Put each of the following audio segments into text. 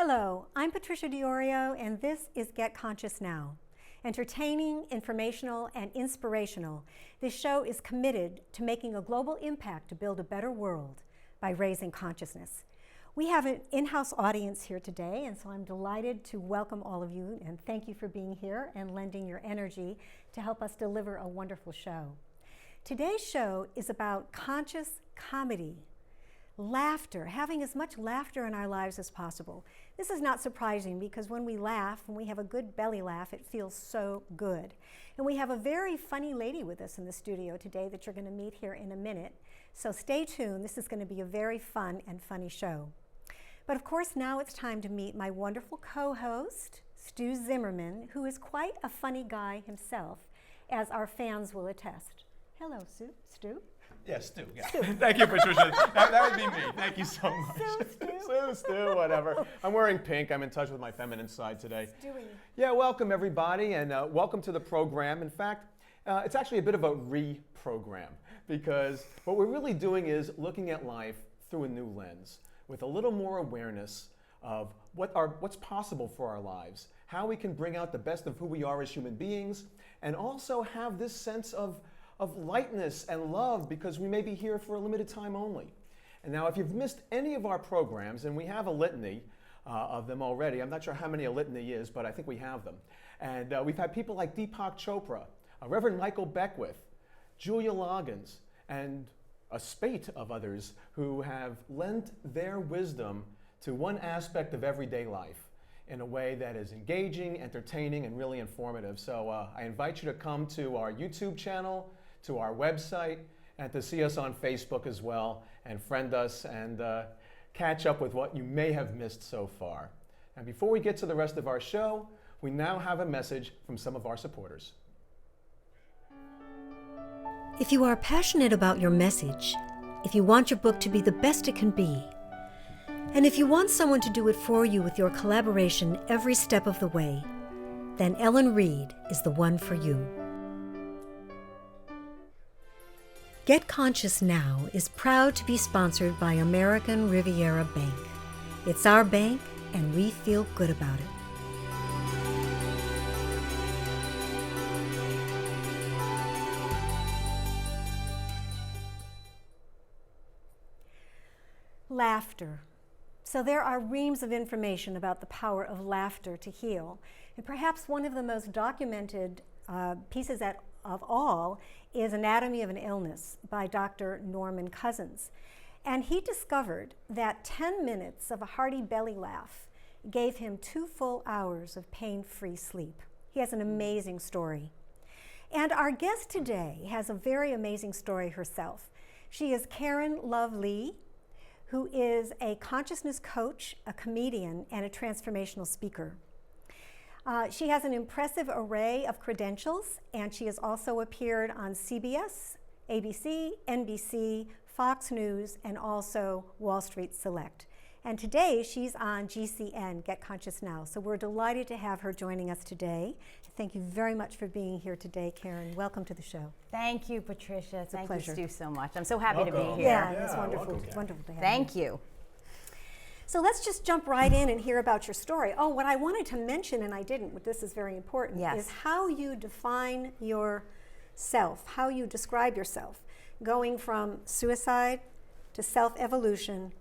Hello, I'm Patricia Diorio, and this is Get Conscious Now. Entertaining, informational, and inspirational, this show is committed to making a global impact to build a better world by raising consciousness. We have an in-house audience here today, and so I'm delighted to welcome all of you and thank you for being here and lending your energy to help us deliver a wonderful show. Today's show is about conscious comedy. Laughter, having as much laughter in our lives as possible. This is not surprising because when we laugh, when we have a good belly laugh, it feels so good. And we have a very funny lady with us in the studio today that you're going to meet here in a minute. So stay tuned. This is going to be a very fun and funny show. But of course, now it's time to meet my wonderful co-host, Stu Zimmerman, who is quite a funny guy himself, as our fans will attest. Hello, Stu. Yes, Stu. Yeah. Thank you, Patricia. that would be me. Thank you so much. Stu, whatever. I'm wearing pink. I'm in touch with my feminine side today. Stewie. Yeah, welcome everybody, and welcome to the program. In fact, it's actually a bit of a reprogram because what we're really doing is looking at life through a new lens with a little more awareness of what's possible for our lives, how we can bring out the best of who we are as human beings, and also have this sense of lightness and love because we may be here for a limited time only. And now if you've missed any of our programs, and we have a litany of them already, I'm not sure how many a litany is, but I think we have them. And we've had people like Deepak Chopra, Reverend Michael Beckwith, Julia Loggins, and a spate of others who have lent their wisdom to one aspect of everyday life in a way that is engaging, entertaining, and really informative. So I invite you to come to our YouTube channel, to our website, and to see us on Facebook as well, and friend us and catch up with what you may have missed so far. And before we get to the rest of our show, we now have a message from some of our supporters. If you are passionate about your message, if you want your book to be the best it can be, and if you want someone to do it for you with your collaboration every step of the way, then Ellen Reed is the one for you. Get Conscious Now is proud to be sponsored by American Riviera Bank. It's our bank, and we feel good about it. Laughter. So there are reams of information about the power of laughter to heal. And perhaps one of the most documented pieces of all is Anatomy of an Illness by Dr. Norman Cousins. And he discovered that 10 minutes of a hearty belly laugh gave him 2 full hours of pain-free sleep. He has an amazing story. And our guest today has a very amazing story herself. She is Karen Love Lee, who is a consciousness coach, a comedian, and a transformational speaker. She has an impressive array of credentials, and she has also appeared on CBS, ABC, NBC, Fox News, and also Wall Street Select. And today she's on GCN, Get Conscious Now. So we're delighted to have her joining us today. Thank you very much for being here today, Karen. Welcome to the show. Thank you, Patricia. It's a Thank pleasure. you, Stu, so much. I'm so happy to be here. Yeah, it's wonderful. Wonderful to have you. Thank you. So let's just jump right in and hear about your story. Oh, what I wanted to mention, and I didn't, but this is very important, is how you define yourself, how you describe yourself, going from suicide to self-evolution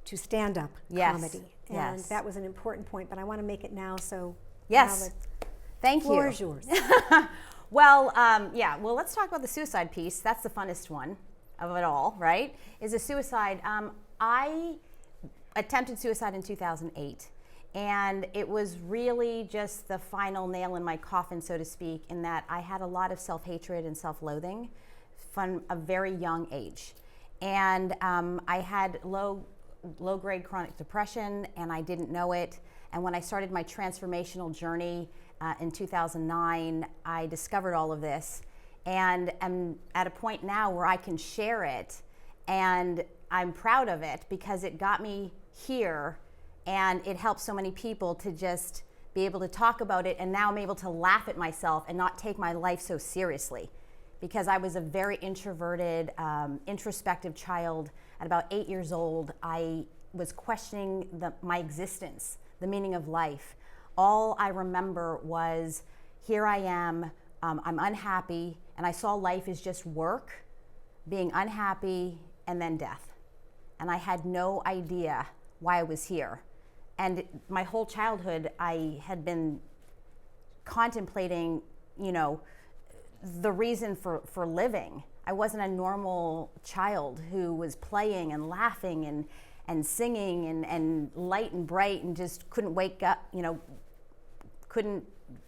to stand-up comedy. And that was an important point, but I want to make it now, so Thank you. The floor is yours. Well, let's talk about the suicide piece. That's the funnest one of it all, right? Is a suicide. I attempted suicide in 2008, and it was really just the final nail in my coffin, so to speak, in that I had a lot of self-hatred and self-loathing from a very young age. And I had low-grade chronic depression, and I didn't know it. And when I started my transformational journey in 2009, I discovered all of this, and am at a point now where I can share it, and I'm proud of it because it got me here, and it helped so many people to just be able to talk about it. And now I'm able to laugh at myself and not take my life so seriously, because I was a very introverted, introspective child. At about 8 years old, I was questioning my existence, the meaning of life. All I remember was, here I am, I'm unhappy, and I saw life as just work, being unhappy, and then death. And I had no idea why I was here. And my whole childhood, I had been contemplating, the reason for living. I wasn't a normal child who was playing and laughing and singing and light and bright and just couldn't wake up, couldn't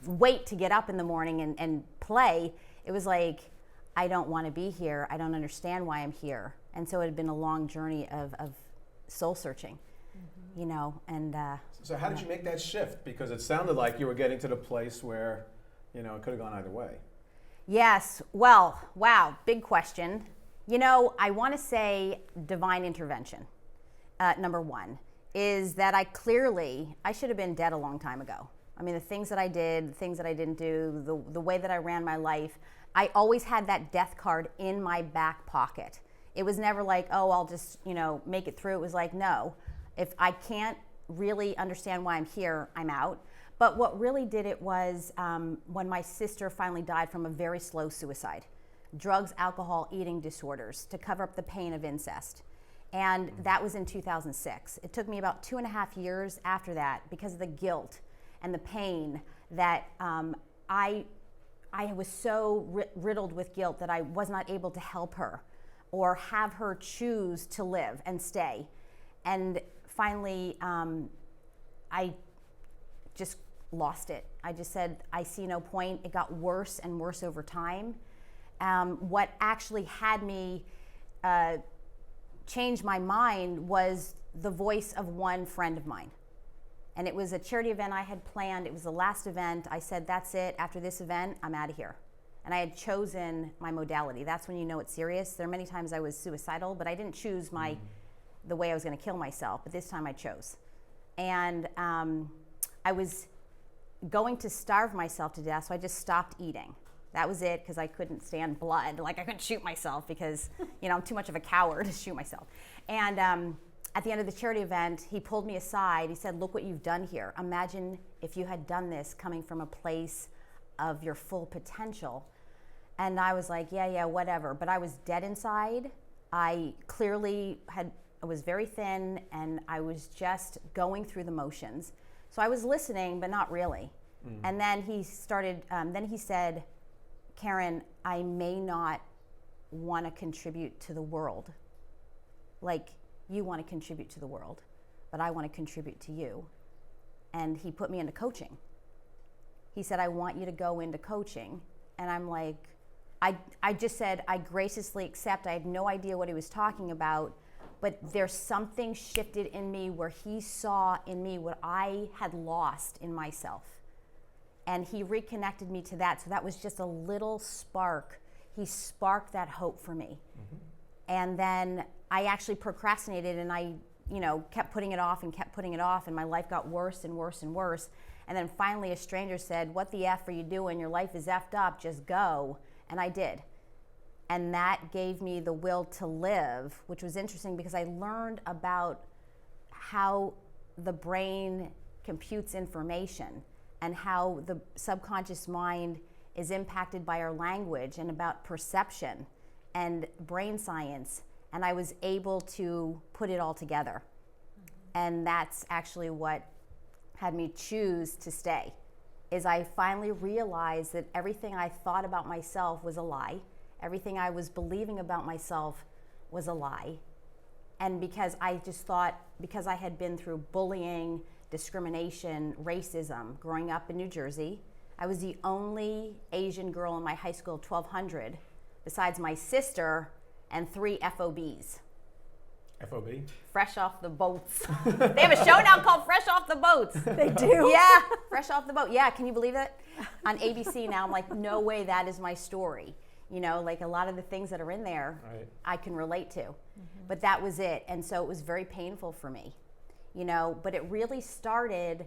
wait to get up in the morning and play. It was like, I don't want to be here. I don't understand why I'm here. And so it had been a long journey of soul searching, and so how did you make that shift? Because it sounded like you were getting to the place where, it could have gone either way. Yes. Well, wow, big question. I want to say divine intervention, number one, is that I should have been dead a long time ago. I mean, the things that I did, the things that I didn't do, the way that I ran my life, I always had that death card in my back pocket. It was never like, oh, I'll just, make it through. It was like, no, if I can't really understand why I'm here, I'm out. But what really did it was when my sister finally died from a very slow suicide, drugs, alcohol, eating disorders, to cover up the pain of incest. And that was in 2006. It took me about 2.5 years after that, because of the guilt and the pain, that I was so riddled with guilt that I was not able to help her or have her choose to live and stay. And finally, I just lost it. I just said, I see no point. It got worse and worse over time. What actually had me change my mind was the voice of one friend of mine. And it was a charity event I had planned. It was the last event. I said, that's it. After this event, I'm out of here. And I had chosen my modality. That's when you know it's serious. There are many times I was suicidal, but I didn't choose the way I was going to kill myself. But this time I chose. And I was going to starve myself to death, so I just stopped eating. That was it, because I couldn't stand blood. Like, I couldn't shoot myself because, I'm too much of a coward to shoot myself. And at the end of the charity event, he pulled me aside. He said, look what you've done here. Imagine if you had done this coming from a place of your full potential. And I was like, yeah, whatever. But I was dead inside. I clearly I was very thin, and I was just going through the motions. So I was listening, but not really. And then he said, Karen, I may not want to contribute to the world. Like, you want to contribute to the world, but I want to contribute to you. And he put me into coaching. He said, I want you to go into coaching. And I'm like, I just said, I graciously accept. I had no idea what he was talking about, but there's something shifted in me where he saw in me what I had lost in myself. And he reconnected me to that. So that was just a little spark. He sparked that hope for me. And then I actually procrastinated, and I, kept putting it off and my life got worse and worse and worse. And then finally a stranger said, what the F are you doing? Your life is effed up, just go. And I did. And that gave me the will to live, which was interesting because I learned about how the brain computes information and how the subconscious mind is impacted by our language, and about perception and brain science. And I was able to put it all together. And that's actually what had me choose to stay, is I finally realized that everything I thought about myself was a lie. Everything I was believing about myself was a lie. And because I just thought, because I had been through bullying, discrimination, racism, growing up in New Jersey, I was the only Asian girl in my high school 1200, besides my sister and 3 FOBs. FOB? Fresh off the boats. They have a show now called Fresh Off the Boats. They do? Yeah, Fresh Off the Boat. Yeah, can you believe it? On ABC now, I'm like, no way, that is my story. Like a lot of the things that are in there, right, I can relate to. But that was it. And so it was very painful for me, but it really started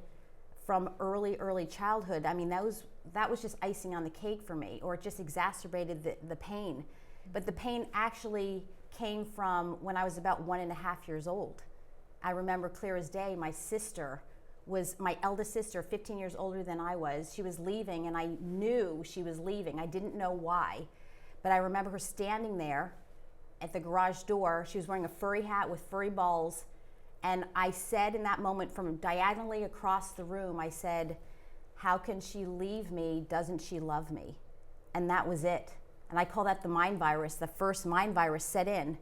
from early childhood. I mean, that was just icing on the cake for me, or it just exacerbated the pain. But the pain actually came from when I was about 1.5 years old. I remember clear as day, my sister was my eldest sister, 15 years older than I was. She was leaving, and I knew she was leaving. I didn't know why, but I remember her standing there at the garage door. She was wearing a furry hat with furry balls, and I said in that moment, from diagonally across the room, I said, "How can she leave me? Doesn't she love me?" And that was it. And I call that the mind virus. The first mind virus set in,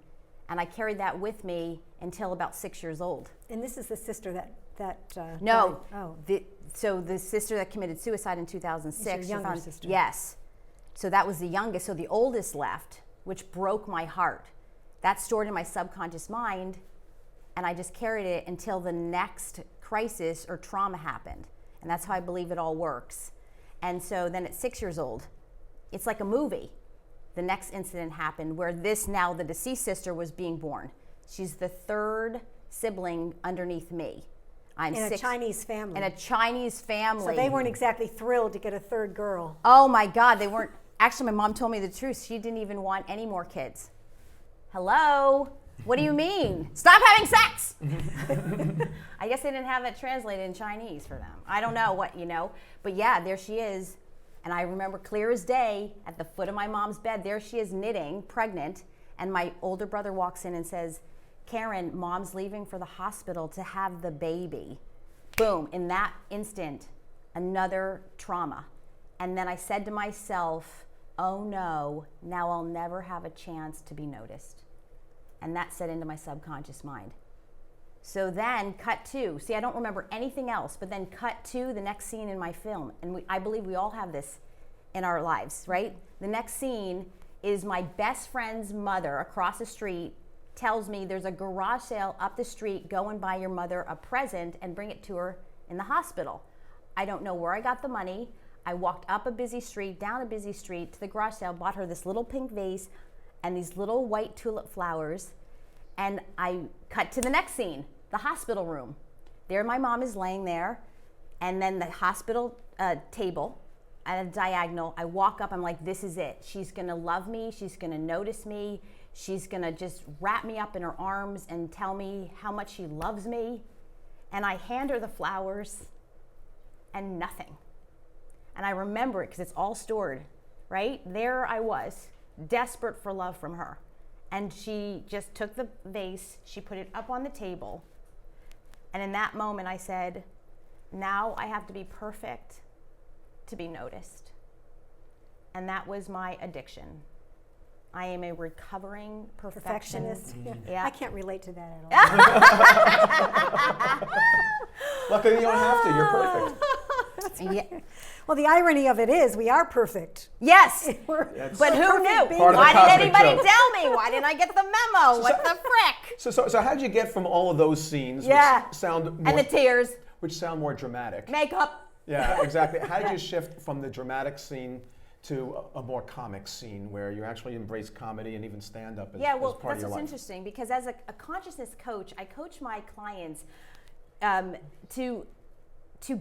and I carried that with me until about 6 years old. And this is the sister that No. died. Oh. So the sister that committed suicide in 2006. It's your younger sister. Yes. So that was the youngest. So the oldest left, which broke my heart. That's stored in my subconscious mind, and I just carried it until the next crisis or trauma happened. And that's how I believe it all works. And so then at 6 years old, it's like a movie. The next incident happened where the deceased sister was being born. She's the third sibling underneath me. I'm in a Chinese family. In a Chinese family. So they weren't exactly thrilled to get a third girl. Oh my God, they weren't. Actually, my mom told me the truth. She didn't even want any more kids. Hello? What do you mean? Stop having sex! I guess they didn't have it translated in Chinese for them. I don't know what, But yeah, there she is. And I remember clear as day, at the foot of my mom's bed, there she is knitting, pregnant, and my older brother walks in and says, "Karen, Mom's leaving for the hospital to have the baby." Boom, in that instant, another trauma. And then I said to myself, oh no, now I'll never have a chance to be noticed. And that set into my subconscious mind. So then cut to, see, I don't remember anything else, but then cut to the next scene in my film. And I believe we all have this in our lives, right? The next scene is my best friend's mother across the street tells me there's a garage sale up the street, go and buy your mother a present and bring it to her in the hospital. I don't know where I got the money. I walked up a busy street, down a busy street to the garage sale, bought her this little pink vase and these little white tulip flowers. And I cut to the next scene, the hospital room. There my mom is laying there, and then the hospital table at a diagonal. I walk up, I'm like, this is it. She's gonna love me, she's gonna notice me, she's gonna just wrap me up in her arms and tell me how much she loves me. And I hand her the flowers and nothing. And I remember it because it's all stored, right? There I was, desperate for love from her. And she just took the vase, she put it up on the table. And in that moment I said, now I have to be perfect to be noticed. And that was my addiction. I am a recovering perfectionist. Yeah. I can't relate to that at all. Luckily you don't have to, you're perfect. Yeah. Well, the irony of it is we are perfect. Yes, but who knew? Why didn't anybody tell me? Why didn't I get the memo? What the frick? So how did you get from all of those scenes, yeah, which sound more, and the tears, which sound more dramatic? Makeup. Yeah, exactly. How did you shift from the dramatic scene to a more comic scene where you actually embrace comedy and even stand-up as, yeah, well, as part of your life? That's what's interesting, because as a consciousness coach, I coach my clients to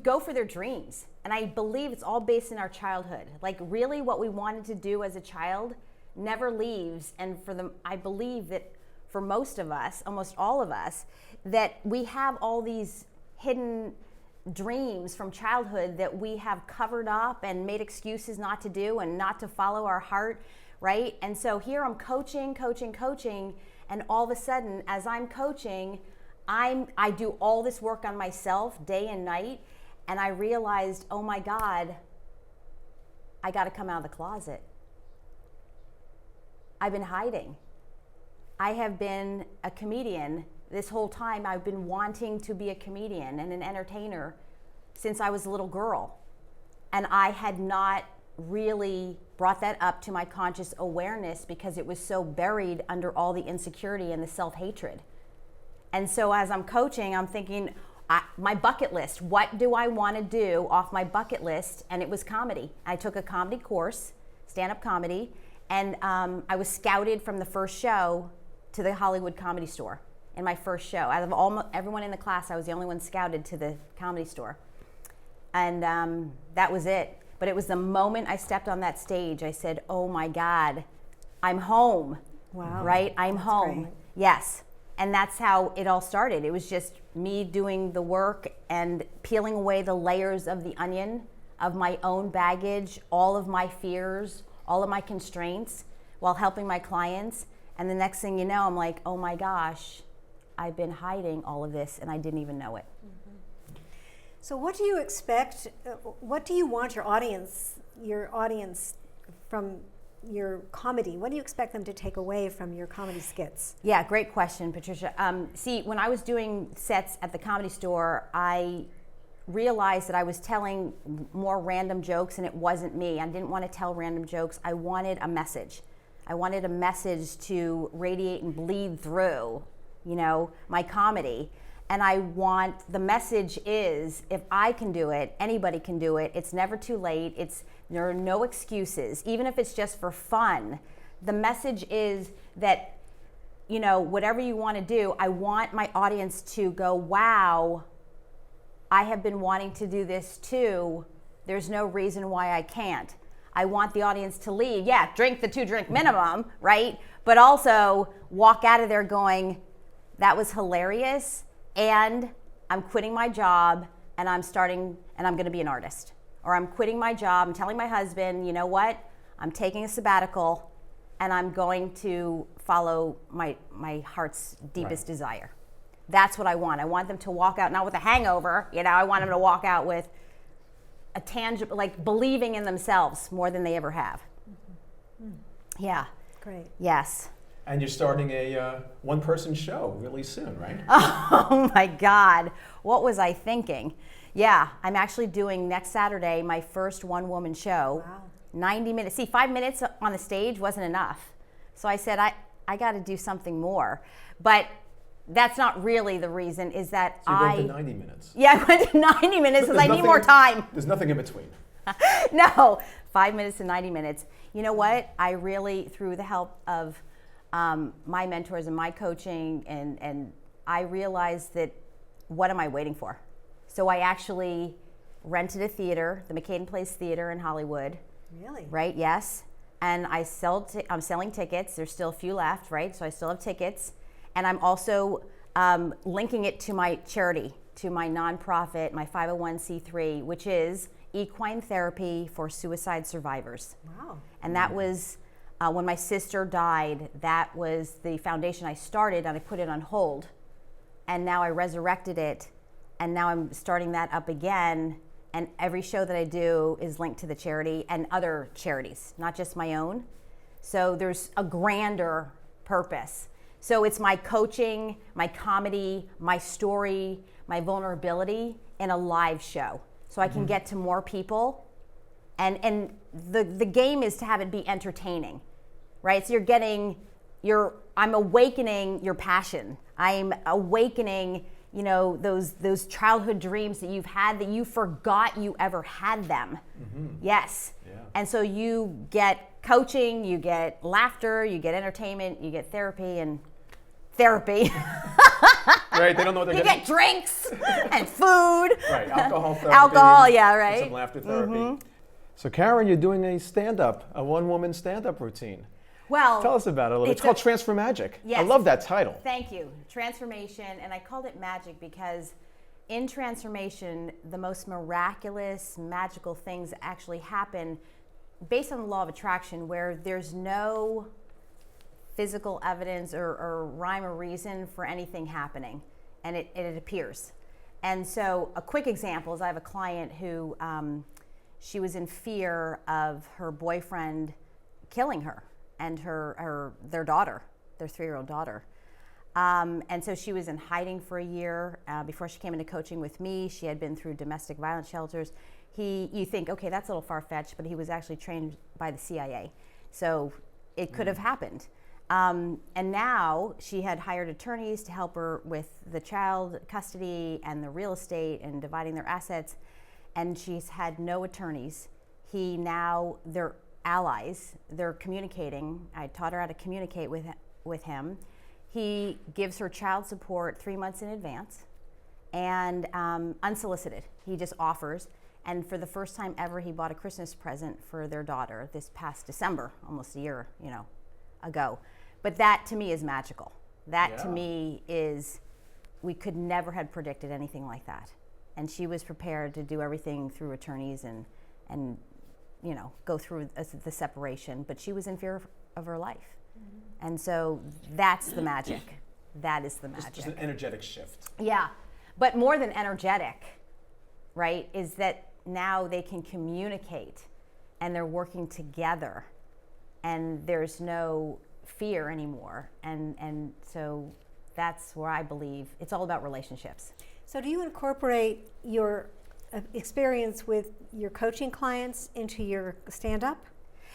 go for their dreams. And I believe it's all based in our childhood. Like really what we wanted to do as a child never leaves. And I believe that for most of us, almost all of us, that we have all these hidden dreams from childhood that we have covered up and made excuses not to do and not to follow our heart, right? And so here I'm coaching, and all of a sudden, as I'm coaching, I do all this work on myself day and night, and I realized, oh my God, I got to come out of the closet. I've been hiding. I have been a comedian this whole time. I've been wanting to be a comedian and an entertainer since I was a little girl. And I had not really brought that up to my conscious awareness because it was so buried under all the insecurity and the self-hatred. And so as I'm coaching, I'm thinking, my bucket list, what do I want to do off my bucket list? And it was comedy. I took a comedy course, stand-up comedy, and I was scouted from the first show to the Hollywood Comedy Store in my first show. Out of everyone in the class, I was the only one scouted to the Comedy Store. And that was it. But it was the moment I stepped on that stage, I said, oh my God, I'm home. Wow. Right? I'm home. Great. Yes. And that's how it all started. It was just me doing the work and peeling away the layers of the onion of my own baggage, all of my fears, all of my constraints, while helping my clients. And the next thing you know, I'm like, oh my gosh, I've been hiding all of this and I didn't even know it. Mm-hmm. So what do you expect, what do you want your audience from your comedy? What do you expect them to take away from your comedy skits? Yeah, great question, Patricia. See, when I was doing sets at the Comedy Store, I realized that I was telling more random jokes and it wasn't me. I didn't want to tell random jokes. I wanted a message. I wanted a message to radiate and bleed through, my comedy. And I want, the message is, if I can do it, anybody can do it. It's never too late. There are no excuses, even if it's just for fun. The message is that, whatever you want to do, I want my audience to go, wow, I have been wanting to do this too. There's no reason why I can't. I want the audience to leave. Yeah, drink the 2-drink minimum, right? But also walk out of there going, that was hilarious, and I'm quitting my job and I'm going to be an artist. Or I'm quitting my job, I'm telling my husband, you know what? I'm taking a sabbatical and I'm going to follow my heart's deepest desire. That's what I want. I want them to walk out, not with a hangover, I want them to walk out with a tangible, like believing in themselves more than they ever have. Mm-hmm. Yeah. Great. Yes. And you're starting a one-person show really soon, right? Oh my God. What was I thinking? Yeah, I'm actually doing next Saturday my first one-woman show. Wow. 90 minutes. See, 5 minutes on the stage wasn't enough. So I said, I got to do something more. But that's not really the reason, is that so you went to 90 minutes. Yeah, I went to 90 minutes because I need more time. There's nothing in between. No, 5 minutes to 90 minutes. You know what? I really, through the help of my mentors and my coaching, and I realized that, what am I waiting for? So I actually rented a theater, the McCaden Place Theater in Hollywood. Really? Right, yes. And I'm selling tickets. There's still a few left, right? So I still have tickets. And I'm also linking it to my charity, to my nonprofit, my 501c3, which is Equine Therapy for Suicide Survivors. Wow. And that was, when my sister died, that was the foundation I started, and I put it on hold. And now I resurrected it, and now I'm starting that up again. And every show that I do is linked to the charity and other charities, not just my own. So there's a grander purpose. So it's my coaching, my comedy, my story, my vulnerability in a live show. So I can get to more people. And the game is to have it be entertaining, right? So I'm awakening your passion. I'm awakening, those childhood dreams that you've had that you forgot you ever had them. Mm-hmm. Yes. Yeah. And so you get coaching, you get laughter, you get entertainment, you get therapy. Right, they don't know what they're getting. You get drinks and food. Right, alcohol therapy. Alcohol, yeah, right. And some laughter therapy. So Karen, you're doing a one-woman stand-up routine. Well, tell us about it a little. It's called Transfer Magic. Yes. I love that title. Thank you. Transformation, and I called it magic because in transformation, the most miraculous, magical things actually happen based on the law of attraction, where there's no physical evidence or rhyme or reason for anything happening, and it appears. And so a quick example is I have a client who she was in fear of her boyfriend killing her and their daughter, their 3-year-old daughter. And so she was in hiding for a year before she came into coaching with me. She had been through domestic violence shelters. You think, okay, that's a little far-fetched, but he was actually trained by the CIA. So it could have happened. And now she had hired attorneys to help her with the child custody and the real estate and dividing their assets. And she's had no attorneys. They're allies. They're communicating. I taught her how to communicate with him. He gives her child support 3 months in advance and unsolicited. He just offers. And for the first time ever, he bought a Christmas present for their daughter this past December, almost a year, ago. But that to me is magical. That to me is, we could never have predicted anything like that. And she was prepared to do everything through attorneys and you know, go through the separation, but she was in fear of her life. And so that's the magic. That is the magic. Just an energetic shift. Yeah, but more than energetic, right, is that now they can communicate and they're working together and there's no fear anymore. And so that's where I believe it's all about relationships. So do you incorporate your experience with your coaching clients into your stand-up?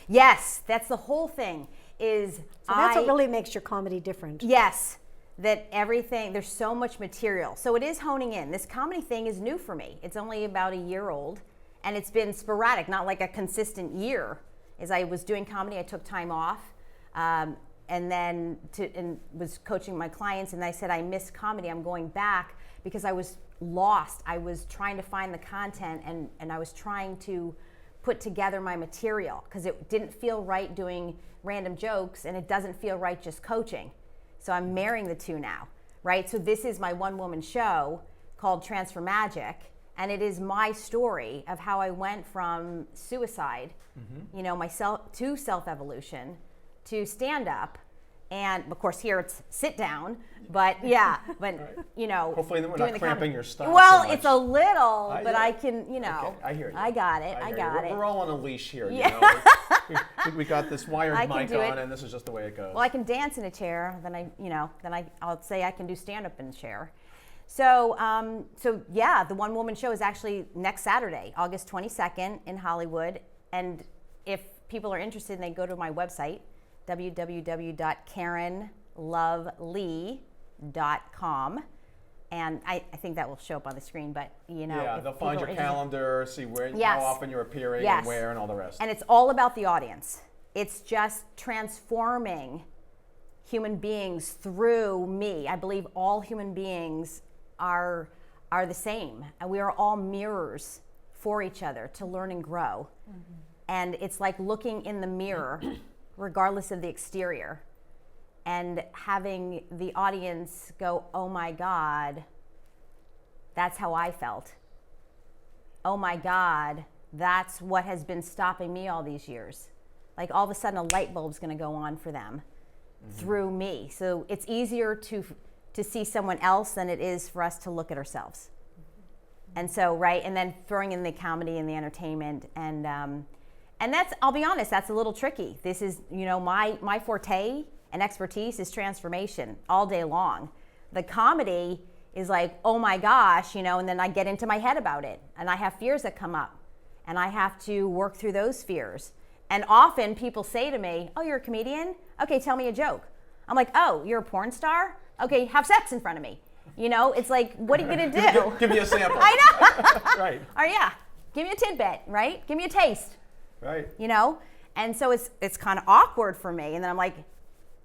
Yes, that's the whole thing. So that's what really makes your comedy different. Yes, that everything, there's so much material. So it is honing in. This comedy thing is new for me. It's only about a year old, and it's been sporadic, not like a consistent year. As I was doing comedy, I took time off, and then was coaching my clients, and I said, I miss comedy. I'm going back because I was lost. I was trying to find the content, and I was trying to put together my material because it didn't feel right doing random jokes, and it doesn't feel right just coaching. So I'm marrying the two now, right? So this is my one-woman show called Transfer Magic, and it is my story of how I went from suicide, you know, to self-evolution, to stand-up, and of course here it's sit down, but yeah, but you know, hopefully we're not cramping your style. Well, so much. it's a little, but I can, you know, okay, I hear you. I got it. We're all on a leash here. Yeah. You know? we got this wired mic on, and this is just the way it goes. Well, I can dance in a chair. I'll say I can do stand up in a chair. So, yeah, the one woman show is actually next Saturday, August 22nd in Hollywood. And if people are interested, they go to my website, www.karenlovelee.com. And I think that will show up on the screen, but you know. Yeah, they'll find your calendar, see where, how often you're appearing and where and all the rest. And it's all about the audience. It's just transforming human beings through me. I believe all human beings are the same, and we are all mirrors for each other to learn and grow. And it's like looking in the mirror, regardless of the exterior, and having the audience go, oh my God, that's how I felt. Oh my God, that's what has been stopping me all these years. Like all of a sudden a light bulb's gonna go on for them through me. So it's easier to see someone else than it is for us to look at ourselves. And so, right, and then throwing in the comedy and the entertainment, and that's, I'll be honest, that's a little tricky. This is, you know, my forte and expertise is transformation all day long. The comedy is like, oh my gosh, you know, and then I get into my head about it, and I have fears that come up, and I have to work through those fears. And often people say to me, oh, you're a comedian? Okay, tell me a joke. I'm like, oh, you're a porn star? Okay, have sex in front of me. You know, it's like, what are you gonna do? Give me a sample. I know. Right. Or yeah, give me a tidbit, right? Give me a taste. Right. You know? And so it's kind of awkward for me. And then I'm like,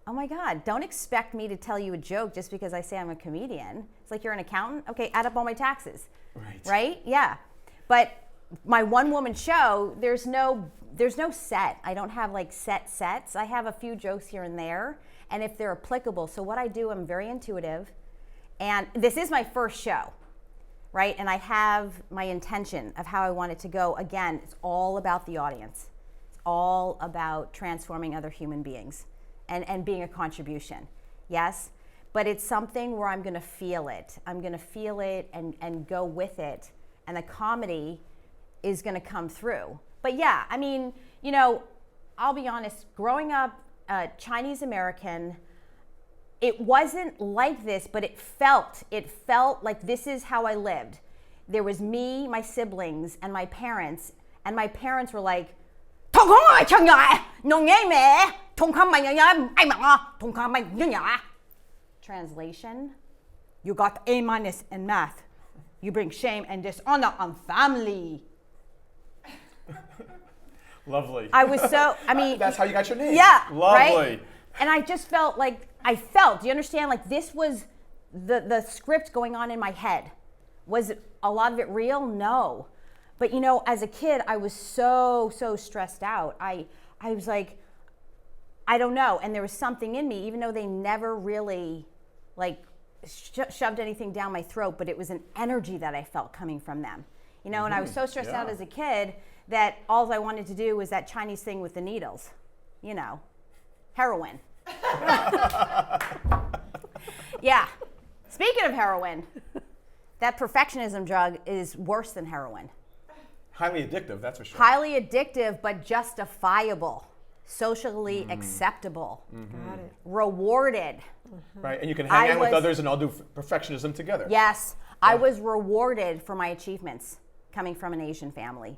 oh my God, don't expect me to tell you a joke just because I say I'm a comedian. It's like you're an accountant. Okay, add up all my taxes. Right. Right? Yeah. But my one woman show, there's no set. I don't have like sets. I have a few jokes here and there, and if they're applicable. So what I do, I'm very intuitive. And this is my first show, right? And I have my intention of how I want it to go. Again, it's all about the audience. It's all about transforming other human beings and being a contribution, yes? But it's something where I'm gonna feel it. I'm gonna feel it and go with it. And the comedy is gonna come through. But yeah, I mean, you know, I'll be honest, growing up Chinese American, it wasn't like this, but it felt like this is how I lived. There was me, my siblings, and my parents were like, translation, you got A- in math. You bring shame and dishonor on family. Lovely. I was so, I mean. That's how you got your name. Yeah. Lovely. Right? And I just felt like, do you understand? Like this was the script going on in my head. Was a lot of it real? No. But you know, as a kid, I was so stressed out. I was like, I don't know. And there was something in me, even though they never really shoved anything down my throat, but it was an energy that I felt coming from them. You know, and I was so stressed out as a kid that all I wanted to do was that Chinese thing with the needles, you know, heroin. Yeah. Speaking of heroin, that perfectionism drug is worse than heroin. Highly addictive, that's for sure. Highly addictive, but justifiable, socially acceptable, Got it. rewarded. Right, and you can hang out with was- others and all do perfectionism together. Yes, I was rewarded for my achievements coming from an Asian family.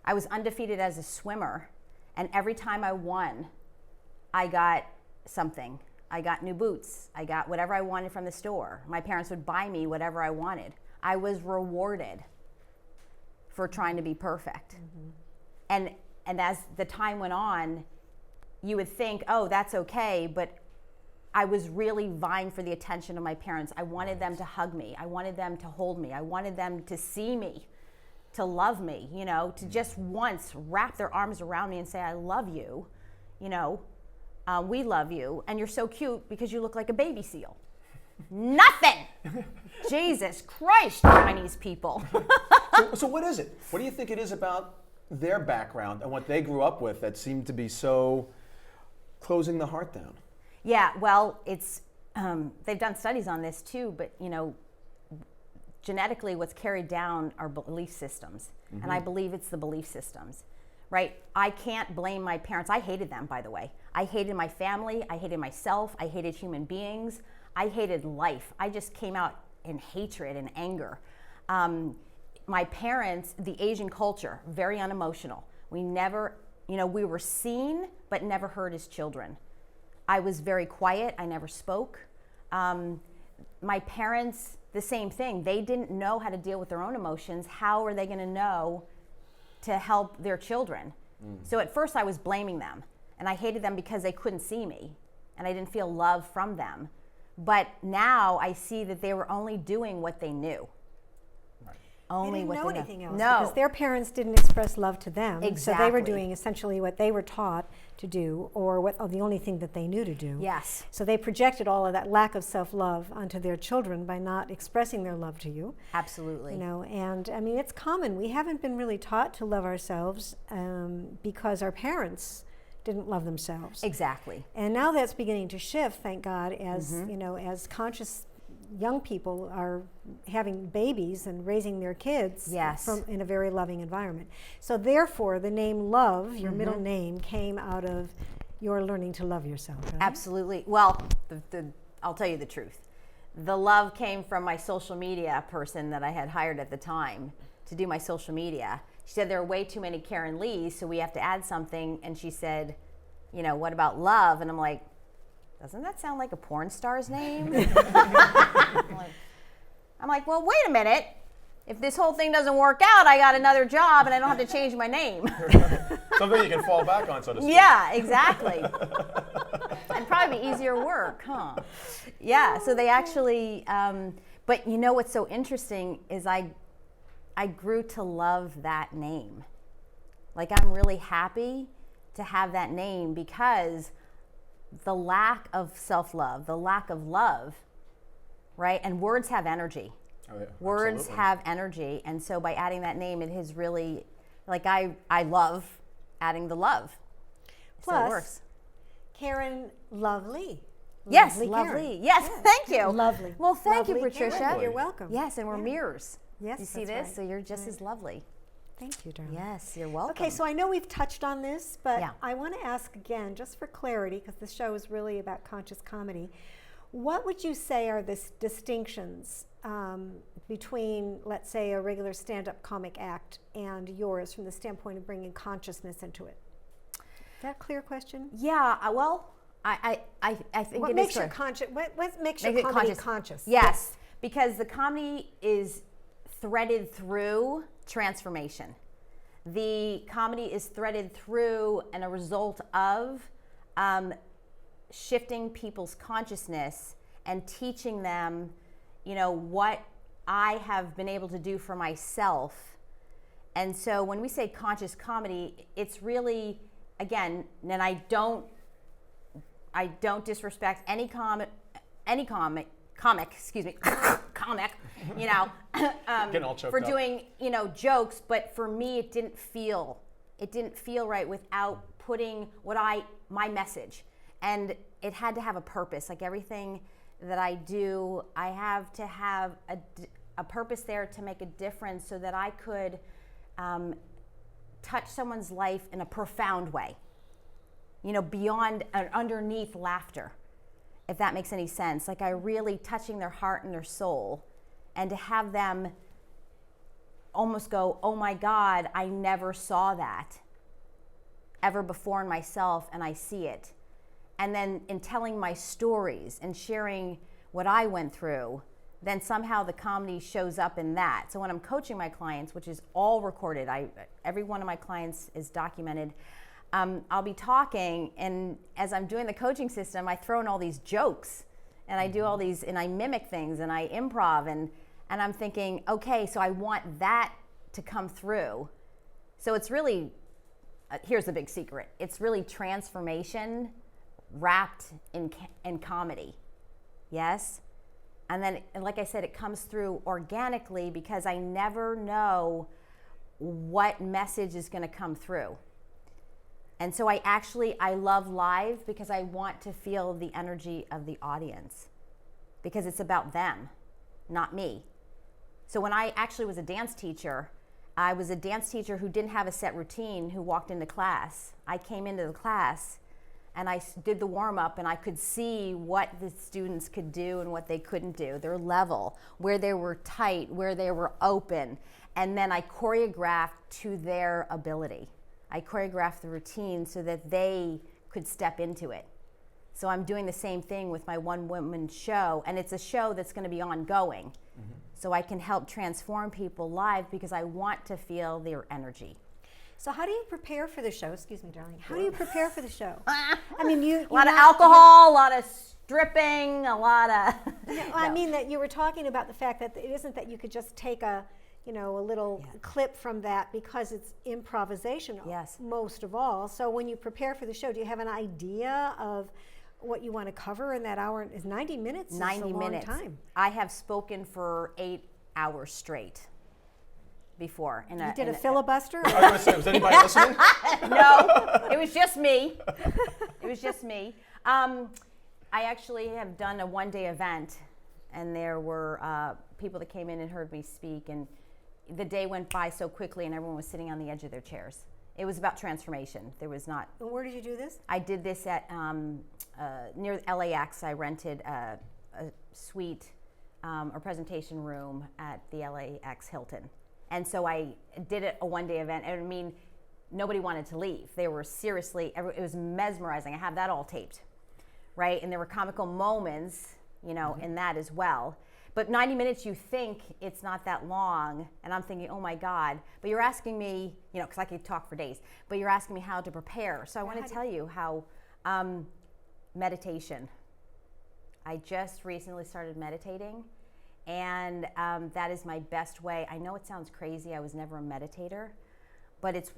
I was undefeated as a swimmer, and every time I won, I got something. I got new boots. I got whatever I wanted from the store. My parents would buy me whatever I wanted. I was rewarded for trying to be perfect. And as the time went on, you would think, oh, that's okay, but I was really vying for the attention of my parents. I wanted them to hug me. I wanted them to hold me. I wanted them to see me, to love me, you know, to just once wrap their arms around me and say, I love you, you know, we love you, and you're so cute because you look like a baby seal. Nothing! Jesus Christ, Chinese people. So what is it? What do you think it is about their background and what they grew up with that seemed to be so closing the heart down? Yeah, well, it's they've done studies on this too, but you know, genetically what's carried down are belief systems. And I believe it's the belief systems, right? I can't blame my parents. I hated them, by the way. I hated my family. I hated myself. I hated human beings. I hated life. I just came out in hatred and anger. My parents, the Asian culture, very unemotional. We never, you know, we were seen but never heard as children. I was very quiet. I never spoke. My parents, the same thing. They didn't know how to deal with their own emotions. How are they going to know to help their children? So at first I was blaming them, and I hated them because they couldn't see me, and I didn't feel love from them. But now I see that they were only doing what they knew. Only They didn't what know they knew. anything else No. because their parents didn't express love to them. So they were Exactly. doing essentially what they were taught to do, or the only thing that they knew to do. Yes. So they projected all of that lack of self-love onto their children by not expressing their love to you. Absolutely. You know, and I mean, it's common. We haven't been really taught to love ourselves because our parents didn't love themselves. Exactly. And now that's beginning to shift, thank God, as you know, as conscious young people are having babies and raising their kids Yes. in a very loving environment. So therefore, the name Love, your middle name, came out of your learning to love yourself. Right? Absolutely. Well, I'll tell you the truth. The love came from my social media person that I had hired at the time to do my social media. She said there are way too many Karen Lees, so we have to add something. And she said, you know, what about love? And I'm like, doesn't that sound like a porn star's name? I'm like, well, wait a minute. If this whole thing doesn't work out, I got another job and I don't have to change my name. Something you can fall back on, so to speak. Yeah, exactly. It'd probably be easier work, huh? Yeah, so they actually, but you know what's so interesting is I grew to love that name. Like, I'm really happy to have that name because the lack of self-love, the lack of love, right? And words have energy. Oh, yeah, Words absolutely. have energy. And so by adding that name, it has really, like, I love adding the love. So Plus, it works. Karen Lovely. Yes, Karen. lovely. Yes, thank you. Lovely. Well, thank you, Lovely Patricia. Karen. You're welcome. Yes, and we're mirrors. Yes, You see that's this? right. So you're just as lovely. Thank you, darling. Yes, you're welcome. Okay, so I know we've touched on this, but Yeah. I want to ask again, just for clarity, because the show is really about conscious comedy. What would you say are the distinctions between, let's say, a regular stand-up comic act and yours from the standpoint of bringing consciousness into it? Is that a clear question? Yeah, well, I think What it makes is your clear. what makes Make your it comedy conscious? Yes, because the comedy is threaded through transformation. The comedy is threaded through and a result of shifting people's consciousness and teaching them, you know, what I have been able to do for myself. And so when we say conscious comedy, it's really, again, and I don't disrespect any any comic, excuse me, comic, you know, Getting all choked for up. doing, you know, jokes, but for me it didn't feel right without putting my message. And it had to have a purpose. Like everything that I do, I have to have a purpose there to make a difference so that I could touch someone's life in a profound way, you know, beyond underneath laughter, if that makes any sense. Like I really touching their heart and their soul, and to have them almost go, oh my God, I never saw that ever before in myself, and I see it. And then in telling my stories and sharing what I went through, then somehow the comedy shows up in that. So when I'm coaching my clients, which is all recorded, every one of my clients is documented, I'll be talking, and as I'm doing the coaching system, I throw in all these jokes, and I do all these, and I mimic things, and I improv, and I'm thinking, okay, so I want that to come through. So it's really, here's the big secret, it's really transformation wrapped in comedy, yes? And then, and like I said, it comes through organically because I never know what message is going to come through. And so I love live because I want to feel the energy of the audience, because it's about them, not me. So when I actually was a dance teacher, I was a dance teacher who didn't have a set routine, who walked into class. I came into the class and I did the warm-up, and I could see what the students could do and what they couldn't do, their level, where they were tight, where they were open, and then I choreographed to their ability. I choreographed the routine so that they could step into it. So I'm doing the same thing with my one-woman show, and it's a show that's going to be ongoing. Mm-hmm. So I can help transform people live because I want to feel their energy. So how do you prepare for the show? Excuse me, darling. How do you prepare for the show? I mean, a lot of alcohol, a lot of stripping, a lot of... No. I mean that you were talking about the fact that it isn't that you could just take a little clip from that, because it's improvisation, yes, most of all. So when you prepare for the show, do you have an idea of what you want to cover in that hour? Is 90 minutes? 90 minutes. Time. I have spoken for 8 hours straight before. You did a filibuster? I was going to say, was anybody listening? No, it was just me. It was just me. I actually have done a one-day event, and there were people that came in and heard me speak, and the day went by so quickly, and everyone was sitting on the edge of their chairs. It was about transformation. There was not... And where did you do this? I did this at near LAX. I rented a suite or presentation room at the LAX Hilton. And so I did it a one-day event. And I mean, nobody wanted to leave. They were seriously, it was mesmerizing. I have that all taped, right? And there were comical moments, in that as well. But 90 minutes, you think it's not that long, and I'm thinking, oh my God. But you're asking me, because I could talk for days, but you're asking me how to prepare. So I want to tell you how meditation. I just recently started meditating, and that is my best way. I know it sounds crazy. I was never a meditator, but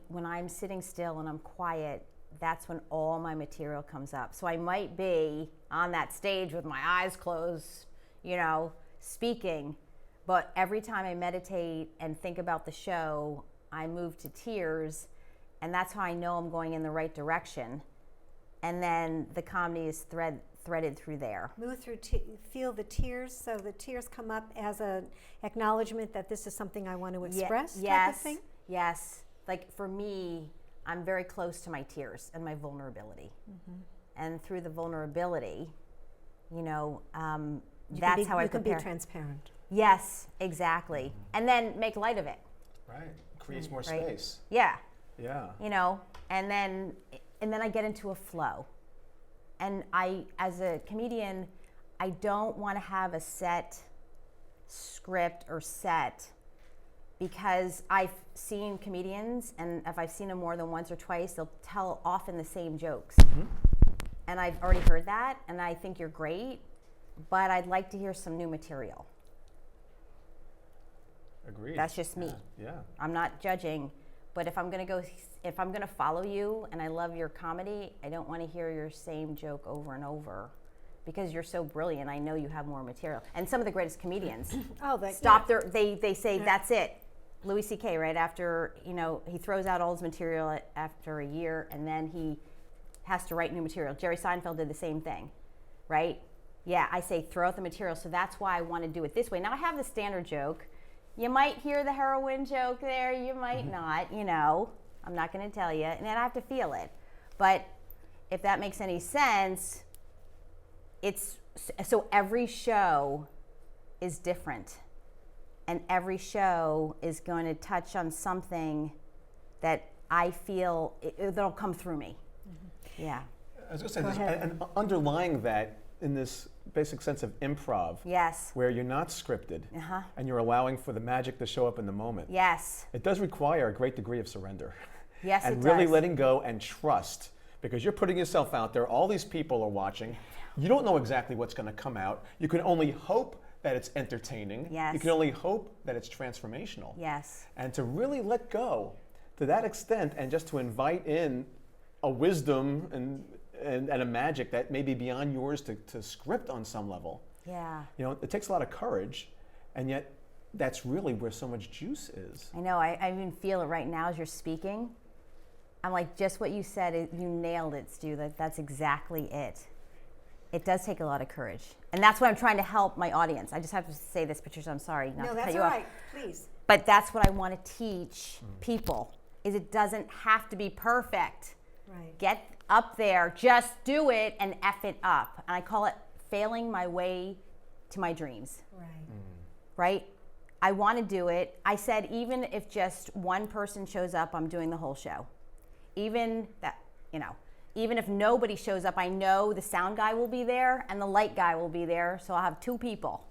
when I'm sitting still and I'm quiet, that's when all my material comes up. So I might be on that stage with my eyes closed, speaking, but every time I meditate and think about the show, I move to tears, and that's how I know I'm going in the right direction. And then the comedy is threaded through there. Move through, feel the tears, so the tears come up as an acknowledgement that this is something I want to express, type of thing? Yes. Like for me, I'm very close to my tears and my vulnerability. Mm-hmm. And through the vulnerability, that's how I prepare. You can be transparent. Yes, exactly. Mm-hmm. And then make light of it. Right. Creates more space. Yeah. Yeah. And then I get into a flow. And as a comedian, I don't want to have a set script or set, because I've seen comedians, and if I've seen them more than once or twice, they'll tell often the same jokes. Mm-hmm. And I've already heard that, and I think you're great, but I'd like to hear some new material. Agreed. That's just me. Yeah. I'm not judging, but if I'm gonna follow you and I love your comedy, I don't want to hear your same joke over and over, because you're so brilliant, I know you have more material. And some of the greatest comedians they say that's it. Louis C.K. right after, he throws out all his material after a year, and then he has to write new material. Jerry Seinfeld did the same thing, right? Yeah, I say throw out the material, so that's why I want to do it this way. Now I have the standard joke. You might hear the heroin joke there, you might not, I'm not going to tell you, and then I have to feel it. But if that makes any sense, so every show is different, and every show is going to touch on something that I feel that'll come through me. Yeah. I was going to say, and underlying that in this basic sense of improv, yes, where you're not scripted and you're allowing for the magic to show up in the moment. Yes. It does require a great degree of surrender. Yes, and really letting go and trust, because you're putting yourself out there. All these people are watching. You don't know exactly what's going to come out. You can only hope that it's entertaining. Yes. You can only hope that it's transformational. Yes. And to really let go to that extent, and just to invite in a wisdom and a magic that may be beyond yours to script on some level. Yeah. It takes a lot of courage, and yet that's really where so much juice is. I know. I even feel it right now as you're speaking. I'm like, just what you said, you nailed it, Stu. That's exactly it. It does take a lot of courage. And that's what I'm trying to help my audience. I just have to say this, Patricia, I'm sorry not to cut you off. No, that's all right. Please. But that's what I want to teach people, is it doesn't have to be perfect. Right. Get up there, just do it and F it up. And I call it failing my way to my dreams. Right. Right? I want to do it. I said, even if just one person shows up, I'm doing the whole show. Even if nobody shows up, I know the sound guy will be there and the light guy will be there, so I'll have 2 people.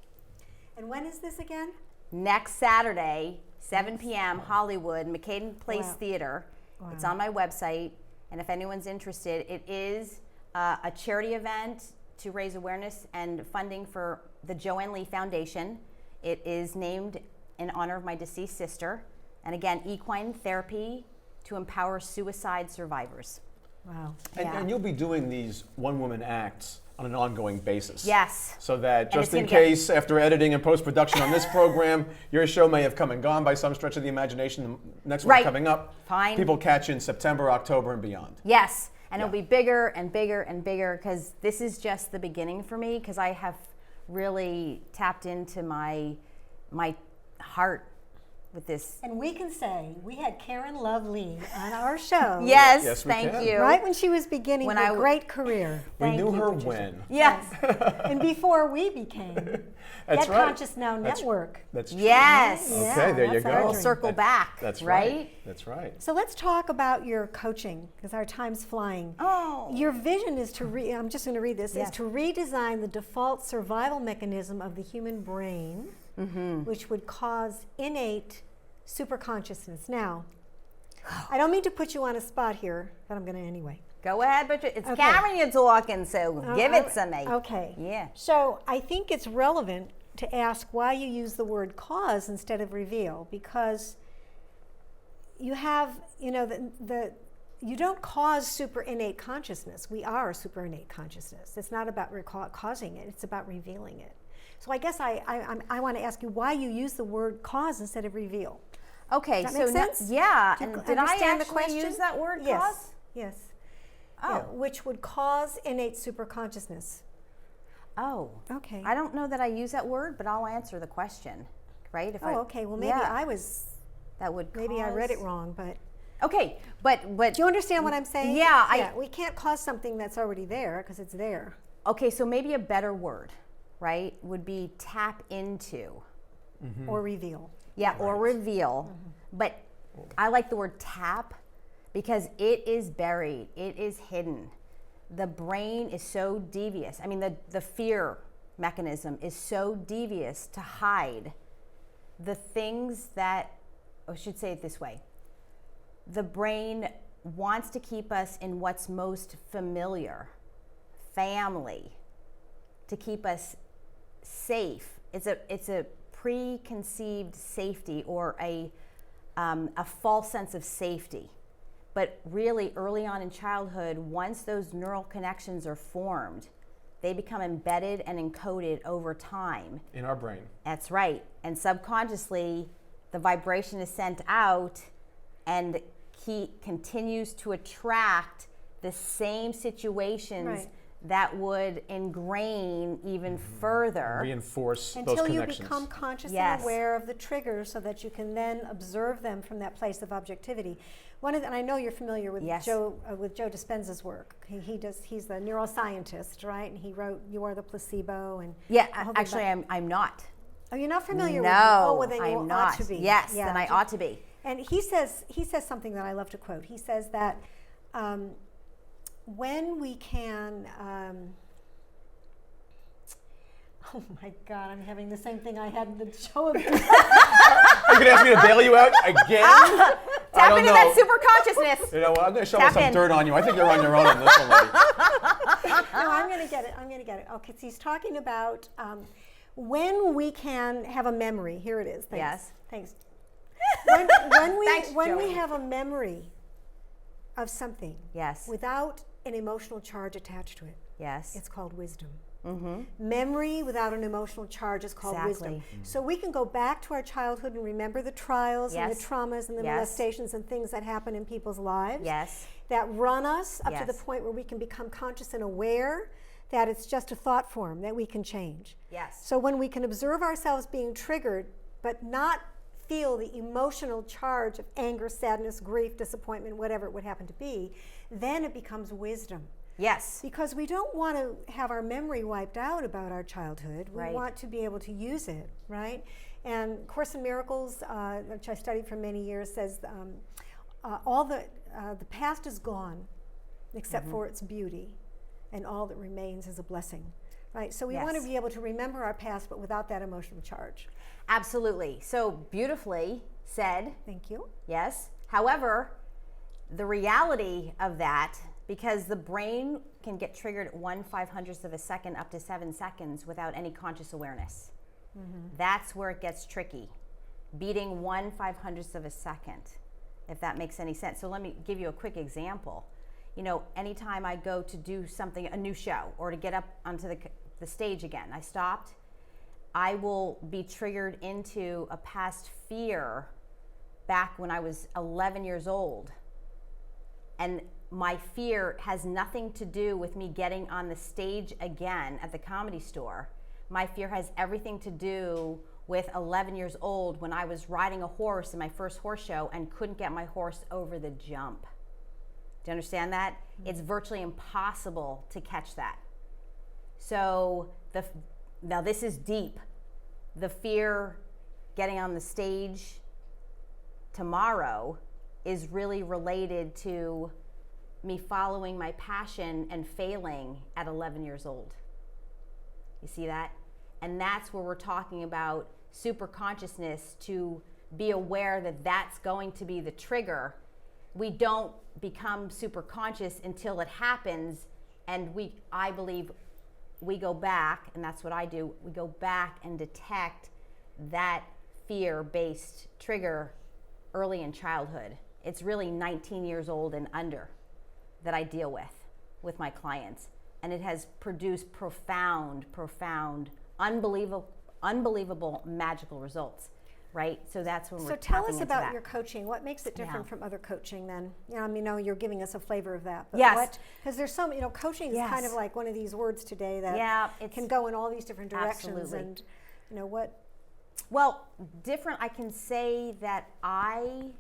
And when is this again? Next Saturday, 7 p.m., Hollywood, McCaden Place Theater. Wow. It's on my website, and if anyone's interested, it is a charity event to raise awareness and funding for the Joanne Lee Foundation. It is named in honor of my deceased sister, and again, equine therapy to empower suicide survivors. Wow. And you'll be doing these one-woman acts on an ongoing basis. Yes. So that just in case, after editing and post-production on this program, your show may have come and gone by some stretch of the imagination, the next one coming up, people catch you in September, October, and beyond. Yes, and it'll be bigger and bigger and bigger, because this is just the beginning for me, because I have really tapped into my heart with this. And we can say we had Karen Love Lee on our show. Yes, thank you. Right when she was beginning her great career. We knew her when. Yes. And before we became Get Conscious Now Network. That's true. Yes. Okay, there you go. We'll circle back. That's right. That's right. So let's talk about your coaching, because our time's flying. Oh. Your vision is to, I'm just going to read this, Yes. is to redesign the default survival mechanism of the human brain, which would cause innate superconsciousness. Now, I don't mean to put you on a spot here, but I'm going to anyway. Go ahead, but it's Karen you're talking, so give it to me. Okay. Yeah. So I think it's relevant to ask why you use the word cause instead of reveal, because you have, you don't cause super innate consciousness. We are super innate consciousness. It's not about causing it, it's about revealing it. So I guess I want to ask you why you use the word cause instead of reveal. Okay, Does that make sense? Yeah, Do you and did I understand the actually question? use that word, Yes. cause? Yes. Oh. Yeah, which would cause innate superconsciousness. Oh. Okay. I don't know that I use that word, but I'll answer the question, right? If okay. Well, maybe that would maybe I read it wrong, but. Okay, but Do you understand what I'm saying? Yeah, we can't cause something that's already there because it's there. Okay, so maybe a better word, right, would be tap into. Or reveal. Yeah, or reveal. But I like the word tap because it is buried, it is hidden. The brain is so devious. I mean, the fear mechanism is so devious to hide the things that, I should say it this way. The brain wants to keep us in what's most familiar, family, to keep us safe. It's a preconceived safety or a false sense of safety. But really, early on in childhood, once those neural connections are formed, they become embedded and encoded over time. In our brain. That's right. And subconsciously, the vibration is sent out, and he continues to attract the same situations that would ingrain even further. Reinforce those until you connections. become conscious Yes. and aware of the triggers, so that you can then observe them from that place of objectivity. And I know you're familiar with Yes. Joe Dispenza's work. He's the neuroscientist, right? And he wrote "You Are the Placebo" and Yeah, a whole big actually, I'm not. Oh, you're not familiar with No, him? Oh, well, then you I'm ought not. to be. Yes, Yeah. then I ought to be. And he says something that I love to quote. He says that when we can, oh my God, I'm having the same thing I had in the show. You're going to ask me to bail you out again? I Tap don't into know. that super consciousness. You know what? I'm going to shovel Tap some in. dirt on you. I think you're on your own on this one, lady. No, I'm going to get it. Okay, so he's talking about when we can have a memory. Here it is. Thanks. Yes. Thanks. When we Thanks, when we Joey. have a memory of something Yes. without an emotional charge attached to it, Yes. it's called wisdom. Mm-hmm. Memory without an emotional charge is called wisdom. Exactly. So we can go back to our childhood and remember the trials and the Yes. traumas and the Yes. molestations and things that happen in people's lives Yes. that run us up to the Yes. point where we can become conscious and aware that it's just a thought form that we can change. Yes. So when we can observe ourselves being triggered but not feel the emotional charge of anger, sadness, grief, disappointment, whatever it would happen to be, then it becomes wisdom. Yes. Because we don't want to have our memory wiped out about our childhood. We Right. want to be able to use it, right? And Course in Miracles, which I studied for many years, says the past is gone except for its beauty, and all that remains is a blessing, right? So we want to Yes. be able to remember our past, but without that emotional charge. Absolutely. So beautifully said. Thank you. Yes. However, the reality of that, because the brain can get triggered at 1/500th of a second up to 7 seconds without any conscious awareness. That's where it gets tricky. Beating 1/500th of a second, if that makes any sense. So let me give you a quick example. You know, anytime I go to do something, a new show, or to get up onto the stage again, I stopped, I will be triggered into a past fear back when I was 11 years old. And my fear has nothing to do with me getting on the stage again at the Comedy Store. My fear has everything to do with 11 years old when I was riding a horse in my first horse show and couldn't get my horse over the jump. Do you understand that? It's virtually impossible to catch that. So now this is deep. The fear getting on the stage tomorrow is really related to me following my passion and failing at 11 years old. You see that? And that's where we're talking about super consciousness, to be aware that that's going to be the trigger. We don't become super conscious until it happens, and I believe we go back, and that's what I do, we go back and detect that fear-based trigger early in childhood. It's really 19 years old and under that I deal with my clients. And it has produced profound, unbelievable magical results, right? So that's when we're So tell tapping us into about that. your coaching. What makes it different Yeah. from other coaching then? You know, I mean, no, you're giving us a flavor of that. But Yes. because there's so many, coaching is kind of Yes. like one of these words today that Yeah, it's can go in all these different directions. absolutely. And, what? Well, different, I can say that I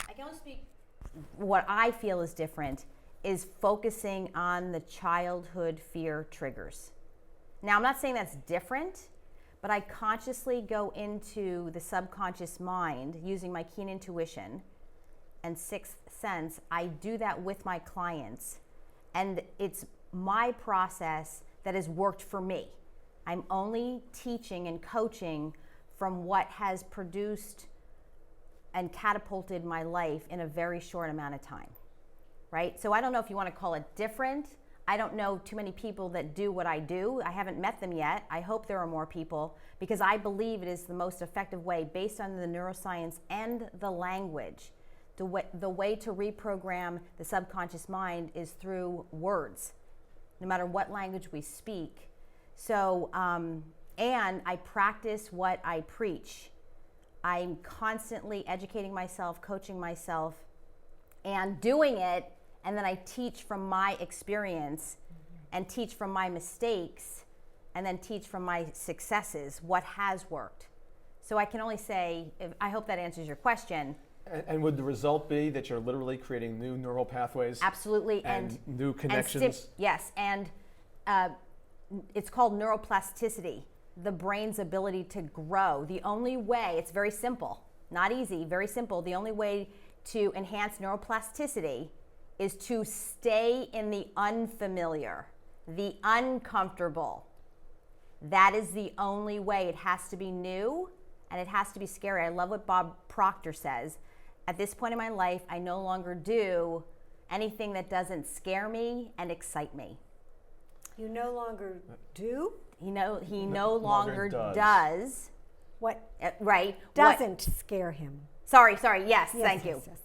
can only speak, what I feel is different is focusing on the childhood fear triggers. Now, I'm not saying that's different, but I consciously go into the subconscious mind using my keen intuition and sixth sense. I do that with my clients, and it's my process that has worked for me. I'm only teaching and coaching from what has produced and catapulted my life in a very short amount of time, right? So I don't know if you want to call it different. I don't know too many people that do what I do. I haven't met them yet. I hope there are more people, because I believe it is the most effective way, based on the neuroscience and the language. The way to reprogram the subconscious mind is through words. no matter what language we speak. So, and I practice what I preach. I'm constantly educating myself, coaching myself, and doing it, and then I teach from my experience and teach from my mistakes and then teach from my successes what has worked. So I can only say, I hope that answers your question. And would the result be that you're literally creating new neural pathways? Absolutely. And new connections? Yes, and it's called neuroplasticity, the brain's ability to grow. The only way, it's very simple, not easy, very simple. The only way to enhance neuroplasticity is to stay in the unfamiliar, the uncomfortable. That is the only way. It has to be new and it has to be scary. I love what Bob Proctor says. At this point in my life, I no longer do anything that doesn't scare me and excite me. You no longer do? He no longer does. What right. doesn't scare him. Sorry, yes, thank you. Yes.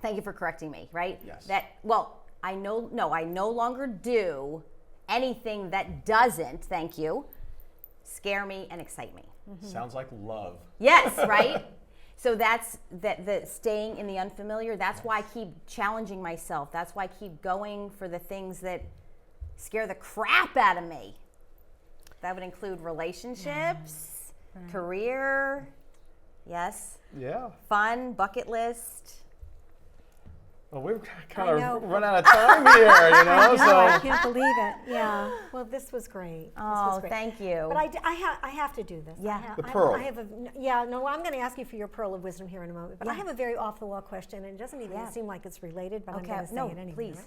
Thank you for correcting me, right? Yes. I no longer do anything that doesn't, thank you, scare me and excite me. Mm-hmm. Sounds like love. Yes, right? So that's the staying in the unfamiliar. That's why I keep challenging myself. That's why I keep going for the things that scare the crap out of me. That would include relationships, career, yes. Yeah. Fun, bucket list. Well, we've kind of run out of time here, you know. I can't believe it. Yeah. Well, this was great. Oh, thank you. But I have to do this. Yeah. The pearl. I'm going to ask you for your pearl of wisdom here in a moment. But I have a very off-the-wall question, and it doesn't even seem like it's related, but I'm going to say it anyway. Please. Right?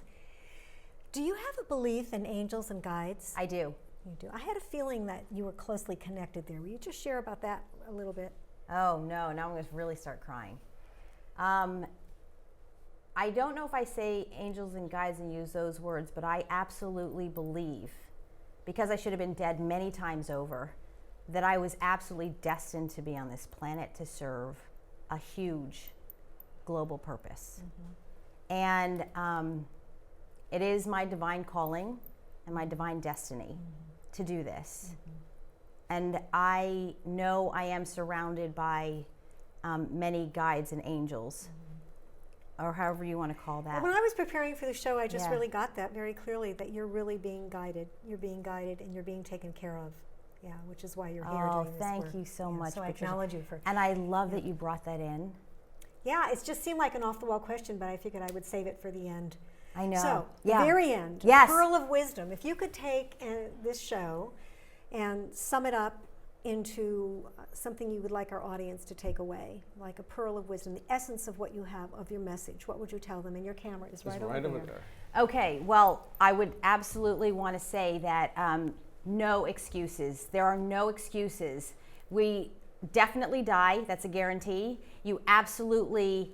Do you have a belief in angels and guides? I do. You do. I had a feeling that you were closely connected there. Will you just share about that a little bit? Oh, no. Now I'm going to really start crying. I don't know if I say angels and guides and use those words, but I absolutely believe, because I should have been dead many times over, that I was absolutely destined to be on this planet to serve a huge global purpose. And it is my divine calling and my divine destiny to do this. And I know I am surrounded by many guides and angels, or however you want to call that. When I was preparing for the show, I just really got that very clearly, that you're really being guided. You're being guided and you're being taken care of. Yeah, which is why you're here doing this work. Thank you so much, So I Patricia. acknowledge you for. And I love that you brought that in. Yeah, it just seemed like an off-the-wall question, but I figured I would save it for the end. I know. So, the very end, pearl of wisdom. If you could take this show and sum it up into something you would like our audience to take away, like a pearl of wisdom, the essence of what you have, of your message, what would you tell them? And your camera is right over there. Okay, well, I would absolutely want to say that no excuses. There are no excuses. We definitely die, that's a guarantee. You absolutely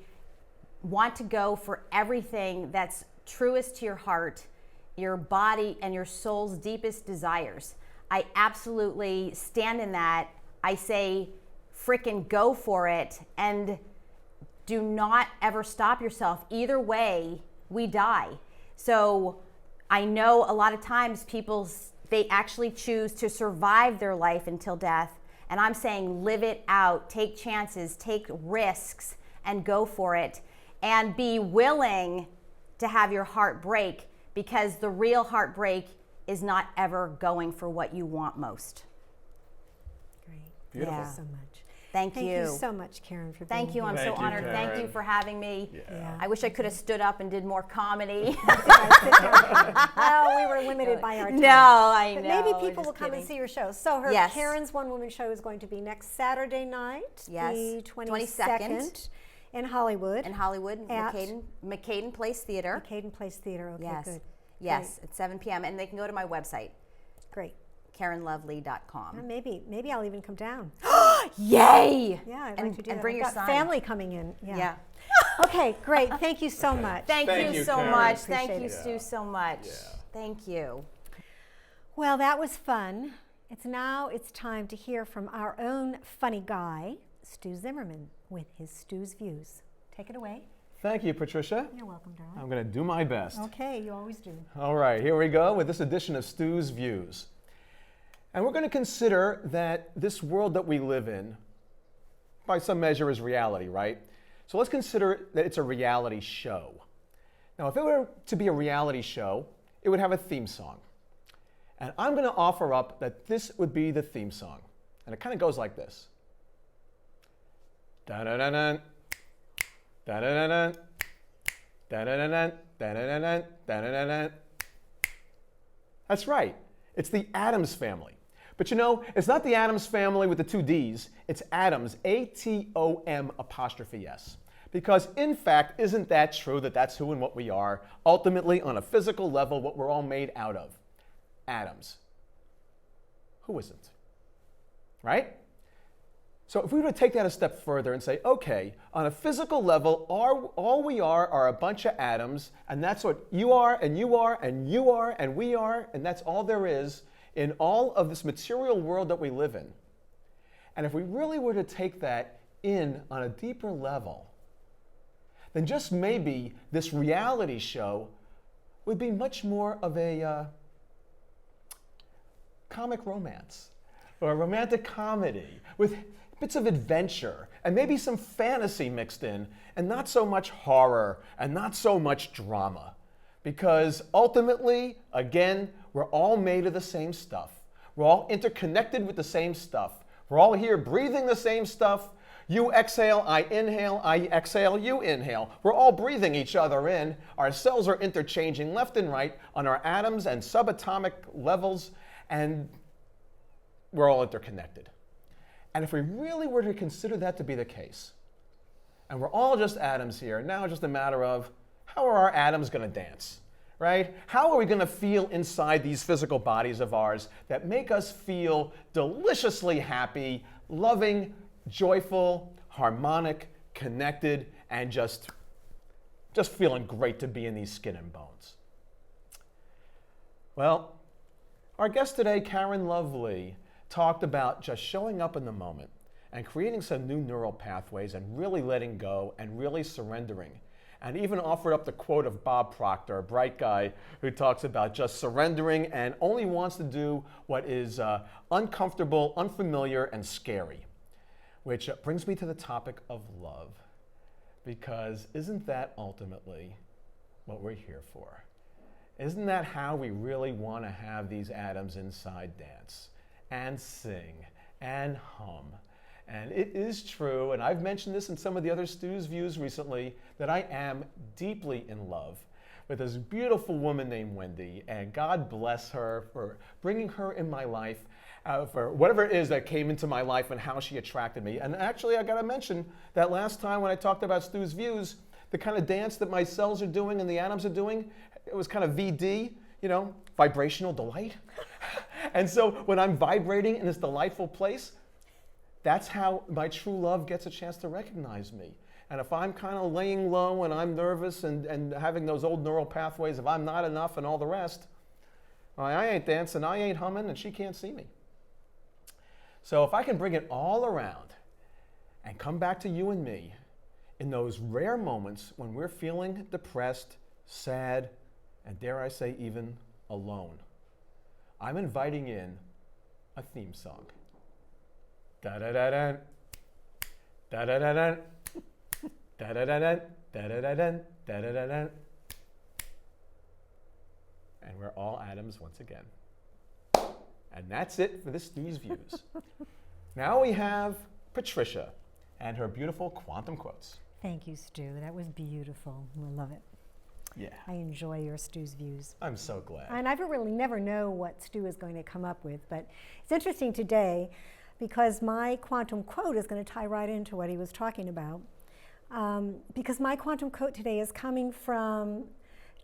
want to go for everything that's truest to your heart, your body, and your soul's deepest desires. I absolutely stand in that. I say, frickin' go for it, and do not ever stop yourself. Either way, we die. So I know a lot of times people, they actually choose to survive their life until death. And I'm saying live it out, take chances, take risks, and go for it. And be willing to have your heart break, because the real heartbreak is not ever going for what you want most. Great. Beautiful. Thank you so much. Thank you. Thank you so much, Karen, for being Thank you. here. I'm so honored. Thank you for having me. Yeah. I wish I could have stood up and did more comedy. Well, we were limited by our time. No, I know. But maybe people will come and see your show. So Karen's One Woman Show is going to be next Saturday night, the 22nd. In Hollywood. At McCaden Place Theater. McCaden Place Theater. Okay, yes. good. Yes, at 7 p.m. And they can go to my website. Great. KarenLovely.com. Maybe I'll even come down. Yay! Yeah, I'd and, like to do and that. bring I've your got son. family coming in. Yeah. Okay, great. Thank you so much. Thank you so Karen. much. Appreciate Thank you, it. Stu, so much. Yeah. Thank you. Well, that was fun. It's time to hear from our own funny guy, Stu Zimmerman, with his Stu's Views. Take it away. Thank you, Patricia. You're welcome, darling. I'm going to do my best. Okay, you always do. All right, here we go with this edition of Stu's Views. And we're going to consider that this world that we live in, by some measure, is reality, right? So let's consider that it's a reality show. Now, if it were to be a reality show, it would have a theme song. And I'm going to offer up that this would be the theme song. And it kind of goes like this. Da-da-da-dun, da-da-da-dun, da-da-da-dun, da-da-da-dun, da-da-da-dun. That's right. It's the Addams Family. But you know, it's not the Addams Family with the two D's. It's Addams, A-T-O-M''S. Because in fact, isn't that true that that's who and what we are? Ultimately, on a physical level, what we're all made out of. Atoms. Who isn't? Right? So if we were to take that a step further and say, okay, on a physical level, all we are a bunch of atoms, and that's what you are, and you are, and you are, and we are, and that's all there is in all of this material world that we live in. And if we really were to take that in on a deeper level, then just maybe this reality show would be much more of a comic romance or a romantic comedy with bits of adventure and maybe some fantasy mixed in, and not so much horror and not so much drama. Because ultimately, again, we're all made of the same stuff. We're all interconnected with the same stuff. We're all here breathing the same stuff. You exhale, I inhale, I exhale, you inhale. We're all breathing each other in. Our cells are interchanging left and right on our atoms and subatomic levels, and we're all interconnected. And if we really were to consider that to be the case, and we're all just atoms here, now it's just a matter of how are our atoms going to dance, right? How are we going to feel inside these physical bodies of ours that make us feel deliciously happy, loving, joyful, harmonic, connected, and just feeling great to be in these skin and bones? Well, our guest today, Karen Lovely, talked about just showing up in the moment and creating some new neural pathways and really letting go and really surrendering. And even offered up the quote of Bob Proctor, a bright guy who talks about just surrendering and only wants to do what is uncomfortable, unfamiliar, and scary. Which brings me to the topic of love. Because isn't that ultimately what we're here for? Isn't that how we really want to have these atoms inside dance and sing and hum? And it is true, and I've mentioned this in some of the other Stu's Views recently, that I am deeply in love with this beautiful woman named Wendy, and God bless her for bringing her in my life, for whatever it is that came into my life and how she attracted me. And actually, I gotta mention that last time when I talked about Stu's Views, the kind of dance that my cells are doing and the atoms are doing, it was kind of VD, you know, vibrational delight. And so when I'm vibrating in this delightful place, that's how my true love gets a chance to recognize me. And if I'm kind of laying low and I'm nervous and having those old neural pathways, if I'm not enough and all the rest, well, I ain't dancing, I ain't humming, and she can't see me. So if I can bring it all around and come back to you and me in those rare moments when we're feeling depressed, sad, and dare I say even alone, I'm inviting in a theme song. Da-da-da-dun, da-da-da-dun, da-da-da-dun, da-da-da-dun, da-da-da-dun. And we're all atoms once again. And that's it for this Stu's Views. Now we have Patricia and her beautiful quantum quotes. Thank you, Stu. That was beautiful. I love it. Yeah. I enjoy your Stu's Views. I'm so glad. And I really never know what Stu is going to come up with, but it's interesting today because my quantum quote is going to tie right into what he was talking about. Because my quantum quote today is coming from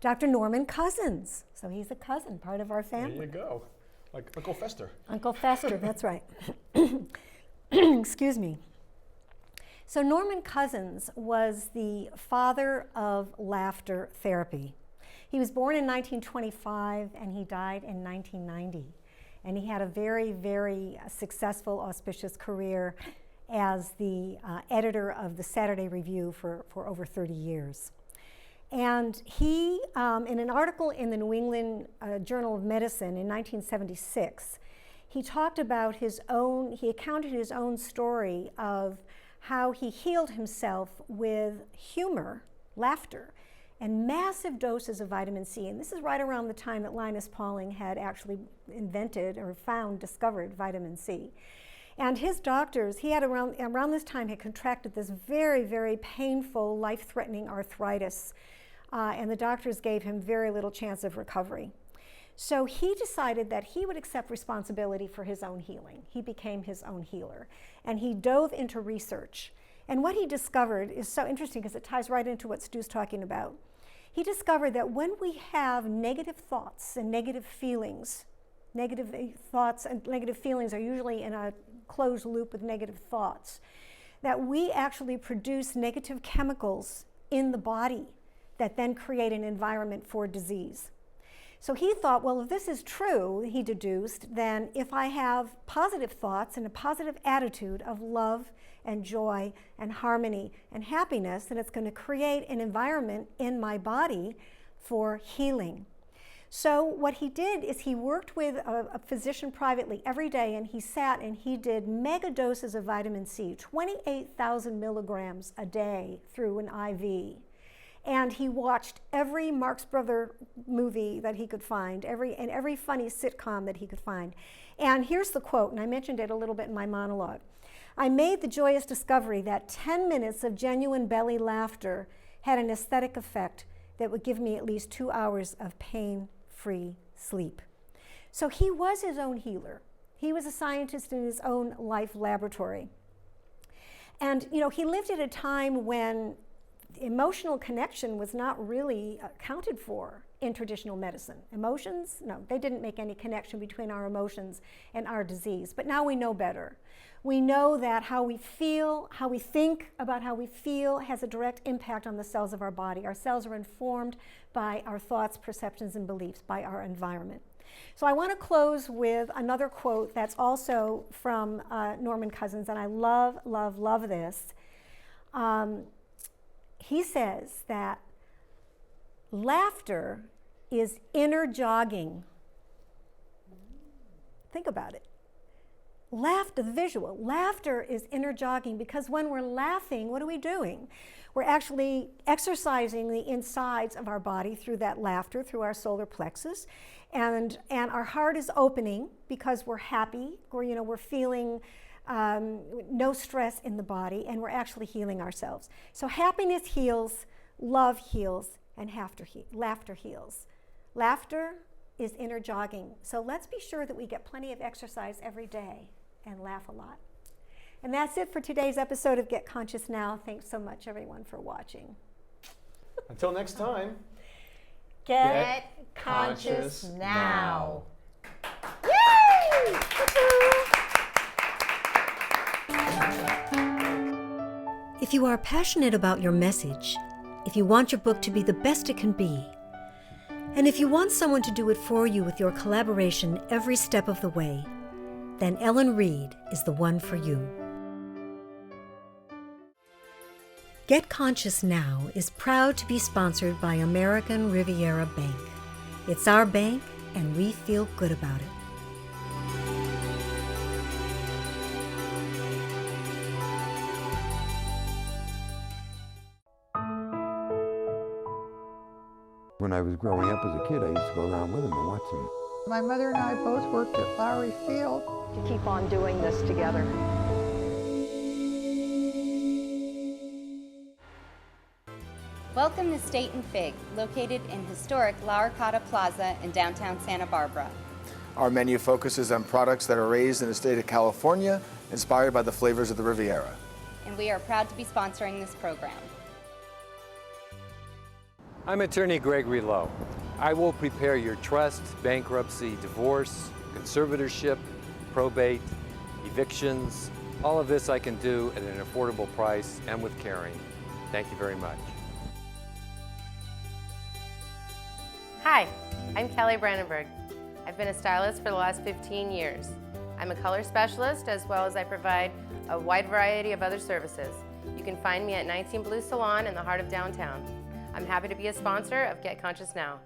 Dr. Norman Cousins. So he's a cousin, part of our family. There you go. Like Uncle Fester. Uncle Fester, that's right. Excuse me. So Norman Cousins was the father of laughter therapy. He was born in 1925 and he died in 1990. And he had a very, very successful, auspicious career. as the editor of the Saturday Review for over 30 years. And he, in an article in the New England Journal of Medicine in 1976, he talked about he accounted his own story of how he healed himself with humor, laughter, and massive doses of vitamin C. And this is right around the time that Linus Pauling had actually invented or discovered vitamin C. And his doctors, he had around this time had contracted this very, very painful, life-threatening arthritis. And the doctors gave him very little chance of recovery. So he decided that he would accept responsibility for his own healing. He became his own healer. And he dove into research. And what he discovered is so interesting because it ties right into what Stu's talking about. He discovered that when we have negative thoughts and negative feelings are usually in a closed loop with negative thoughts, that we actually produce negative chemicals in the body that then create an environment for disease. So he thought, well, if this is true, he deduced, then if I have positive thoughts and a positive attitude of love and joy and harmony and happiness, then it's going to create an environment in my body for healing. So what he did is he worked with a physician privately every day, and he sat and he did mega doses of vitamin C, 28,000 milligrams a day through an IV. And he watched every Marx Brothers movie that he could find, every funny sitcom that he could find. And here's the quote, and I mentioned it a little bit in my monologue. I made the joyous discovery that 10 minutes of genuine belly laughter had an aesthetic effect that would give me at least 2 hours of pain-free sleep. So he was his own healer. He was a scientist in his own life laboratory. And he lived at a time when emotional connection was not really accounted for in traditional medicine. Emotions, no, they didn't make any connection between our emotions and our disease. But now we know better. We know that how we feel, how we think about how we feel has a direct impact on the cells of our body. Our cells are informed by our thoughts, perceptions, and beliefs, by our environment. So I want to close with another quote that's also from Norman Cousins, and I love, love, love this. He says that laughter is inner jogging. Think about it. Laughter, the visual. Laughter is inner jogging because when we're laughing, what are we doing? We're actually exercising the insides of our body through that laughter, through our solar plexus. And our heart is opening because we're happy. We're feeling no stress in the body, and we're actually healing ourselves. So happiness heals, love heals, and laughter heals. Laughter is inner jogging. So let's be sure that we get plenty of exercise every day and laugh a lot. And that's it for today's episode of Get Conscious Now. Thanks so much, everyone, for watching. Until next time, Get conscious now. Yay! If you are passionate about your message, if you want your book to be the best it can be, and if you want someone to do it for you with your collaboration every step of the way, then Ellen Reed is the one for you. Get Conscious Now is proud to be sponsored by American Riviera Bank. It's our bank, and we feel good about it. When I was growing up as a kid, I used to go around with him and watch him. My mother and I both worked at Lowry Field. To keep on doing this together. Welcome to State and Fig, located in historic La Arcada Plaza in downtown Santa Barbara. Our menu focuses on products that are raised in the state of California, inspired by the flavors of the Riviera. And we are proud to be sponsoring this program. I'm attorney Gregory Lowe. I will prepare your trust, bankruptcy, divorce, conservatorship, probate, evictions. All of this I can do at an affordable price and with caring. Thank you very much. Hi, I'm Kelly Brandenburg. I've been a stylist for the last 15 years. I'm a color specialist, as well as I provide a wide variety of other services. You can find me at 19 Blue Salon in the heart of downtown. I'm happy to be a sponsor of Get Conscious Now.